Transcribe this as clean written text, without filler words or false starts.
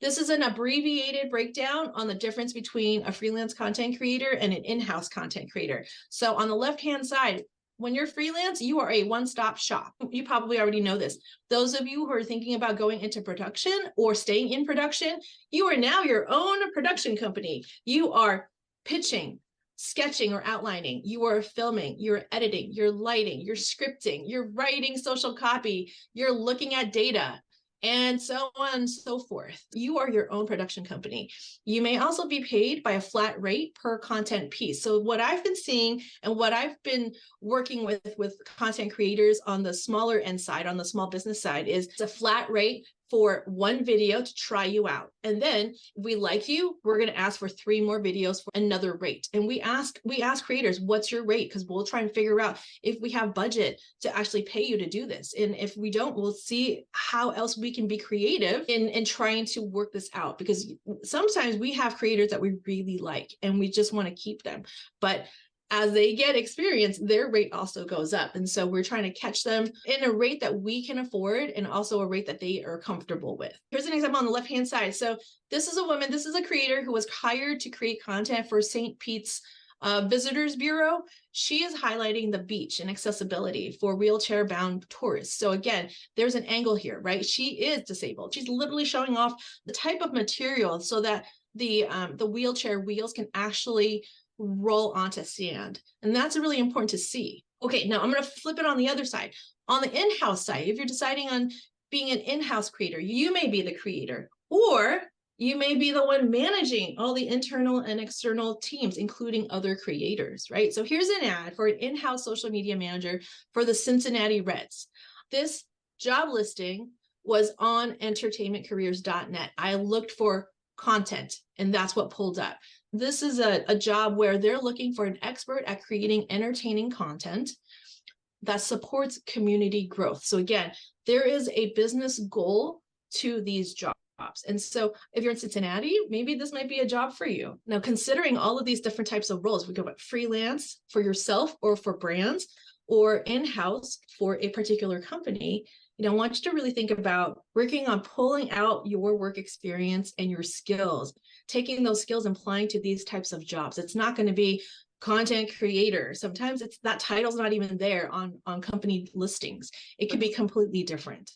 This is an abbreviated breakdown on the difference between a freelance content creator and an in-house content creator. So on the left-hand side, when you're freelance, you are a one-stop shop. You probably already know this. Those of you who are thinking about going into production or staying in production, you are now your own production company. You are pitching, sketching or outlining, you are filming, you're editing, you're lighting, you're scripting, you're writing social copy, you're looking at data, and so on and so forth. You are your own production company. You may also be paid by a flat rate per content piece. So what I've been seeing and what I've been working with content creators on the smaller end side, on the small business side, is it's a flat rate for one video to try you out. And then if we like you, we're going to ask for 3 more videos for another rate. And we ask creators, what's your rate? Because we'll try and figure out if we have budget to actually pay you to do this. And if we don't, we'll see how else we can be creative in trying to work this out. Because sometimes we have creators that we really like and we just want to keep them. But as they get experience, their rate also goes up. And so we're trying to catch them in a rate that we can afford and also a rate that they are comfortable with. Here's an example on the left-hand side. So this is a woman, this is a creator who was hired to create content for St. Pete's Visitors Bureau. She is highlighting the beach and accessibility for wheelchair-bound tourists. So again, there's an angle here, right? She is disabled. She's literally showing off the type of material so that the wheelchair wheels can actually roll onto sand. And that's really important to see. Okay, now I'm going to flip it on the other side. On the in-house side, if you're deciding on being an in-house creator, you may be the creator, or you may be the one managing all the internal and external teams, including other creators, right? So here's an ad for an in-house social media manager for the Cincinnati Reds. This job listing was on EntertainmentCareers.Net. I looked for content, and that's what pulled up. This is a job where they're looking for an expert at creating entertaining content that supports community growth. So again, there is a business goal to these jobs. And so if you're in Cincinnati, maybe this might be a job for you. Now, considering all of these different types of roles, we go about freelance for yourself or for brands, or in-house for a particular company. I want you to really think about working on pulling out your work experience and your skills, taking those skills and applying to these types of jobs. It's not going to be content creator. Sometimes that title's not even there on company listings. It could be completely different.